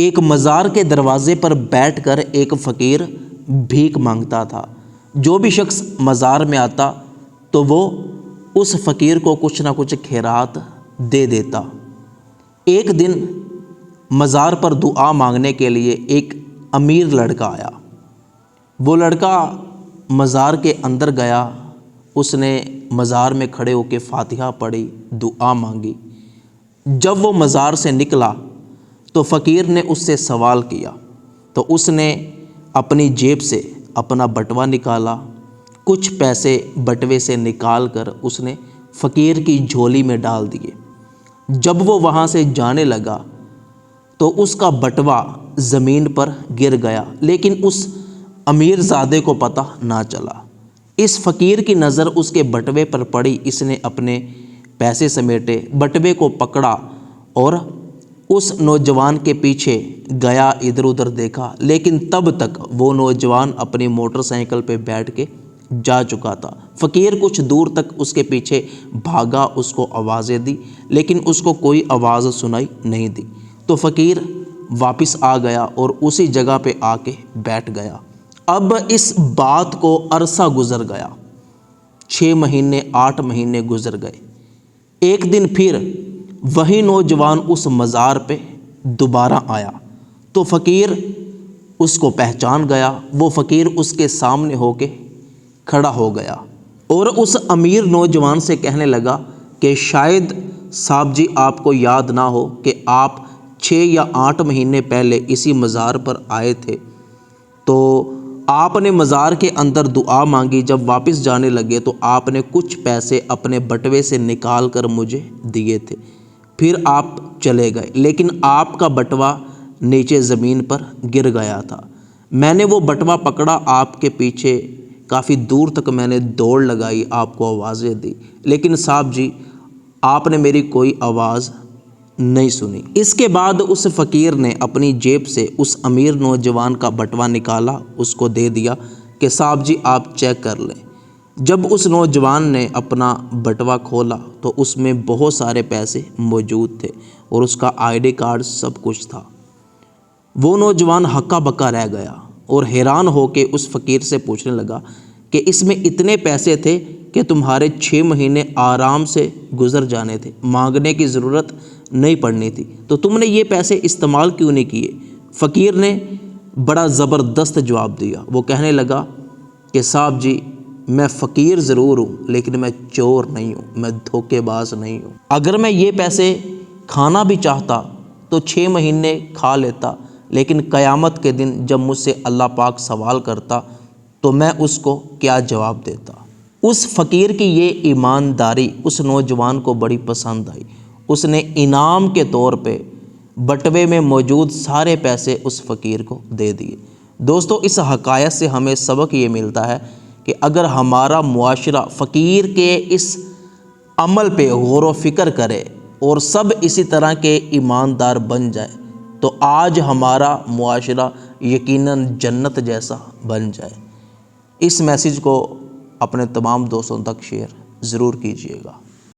ایک مزار کے دروازے پر بیٹھ کر ایک فقیر بھیک مانگتا تھا۔ جو بھی شخص مزار میں آتا تو وہ اس فقیر کو کچھ نہ کچھ خیرات دے دیتا۔ ایک دن مزار پر دعا مانگنے کے لیے ایک امیر لڑکا آیا۔ وہ لڑکا مزار کے اندر گیا، اس نے مزار میں کھڑے ہو کے فاتحہ پڑھی، دعا مانگی۔ جب وہ مزار سے نکلا تو فقیر نے اس سے سوال کیا، تو اس نے اپنی جیب سے اپنا بٹوا نکالا، کچھ پیسے بٹوے سے نکال کر اس نے فقیر کی جھولی میں ڈال دیے۔ جب وہ وہاں سے جانے لگا تو اس کا بٹوا زمین پر گر گیا، لیکن اس امیر زادے کو پتہ نہ چلا۔ اس فقیر کی نظر اس کے بٹوے پر پڑی، اس نے اپنے پیسے سمیٹے، بٹوے کو پکڑا اور اس نوجوان کے پیچھے گیا، ادھر ادھر دیکھا، لیکن تب تک وہ نوجوان اپنی موٹر سائیکل پہ بیٹھ کے جا چکا تھا۔ فقیر کچھ دور تک اس کے پیچھے بھاگا، اس کو آوازیں دی، لیکن اس کو کوئی آواز سنائی نہیں دی۔ تو فقیر واپس آ گیا اور اسی جگہ پہ آ کے بیٹھ گیا۔ اب اس بات کو عرصہ گزر گیا، 6 مہینے 8 مہینے گزر گئے۔ ایک دن پھر وہی نوجوان اس مزار پہ دوبارہ آیا تو فقیر اس کو پہچان گیا۔ وہ فقیر اس کے سامنے ہو کے کھڑا ہو گیا اور اس امیر نوجوان سے کہنے لگا کہ شاید صاحب جی آپ کو یاد نہ ہو کہ آپ 6 یا 8 مہینے پہلے اسی مزار پر آئے تھے، تو آپ نے مزار کے اندر دعا مانگی، جب واپس جانے لگے تو آپ نے کچھ پیسے اپنے بٹوے سے نکال کر مجھے دیے تھے، پھر آپ چلے گئے، لیکن آپ کا بٹوا نیچے زمین پر گر گیا تھا۔ میں نے وہ بٹوا پکڑا، آپ کے پیچھے کافی دور تک میں نے دوڑ لگائی، آپ کو آوازیں دی، لیکن صاحب جی آپ نے میری کوئی آواز نہیں سنی۔ اس کے بعد اس فقیر نے اپنی جیب سے اس امیر نوجوان کا بٹوا نکالا، اس کو دے دیا کہ صاحب جی آپ چیک کر لیں۔ جب اس نوجوان نے اپنا بٹوا کھولا تو اس میں بہت سارے پیسے موجود تھے اور اس کا ID کارڈ سب کچھ تھا۔ وہ نوجوان ہکا بکا رہ گیا اور حیران ہو کے اس فقیر سے پوچھنے لگا کہ اس میں اتنے پیسے تھے کہ تمہارے 6 مہینے آرام سے گزر جانے تھے، مانگنے کی ضرورت نہیں پڑنی تھی، تو تم نے یہ پیسے استعمال کیوں نہیں کیے؟ فقیر نے بڑا زبردست جواب دیا۔ وہ کہنے لگا کہ صاحب جی میں فقیر ضرور ہوں لیکن میں چور نہیں ہوں، میں دھوکے باز نہیں ہوں۔ اگر میں یہ پیسے کھانا بھی چاہتا تو 6 مہینے کھا لیتا، لیکن قیامت کے دن جب مجھ سے اللہ پاک سوال کرتا تو میں اس کو کیا جواب دیتا؟ اس فقیر کی یہ ایمانداری اس نوجوان کو بڑی پسند آئی۔ اس نے انعام کے طور پہ بٹوے میں موجود سارے پیسے اس فقیر کو دے دیے۔ دوستو اس حکایت سے ہمیں سبق یہ ملتا ہے کہ اگر ہمارا معاشرہ فقیر کے اس عمل پہ غور و فکر کرے اور سب اسی طرح کے ایماندار بن جائے تو آج ہمارا معاشرہ یقیناً جنت جیسا بن جائے۔ اس میسیج کو اپنے تمام دوستوں تک شیئر ضرور کیجیے گا۔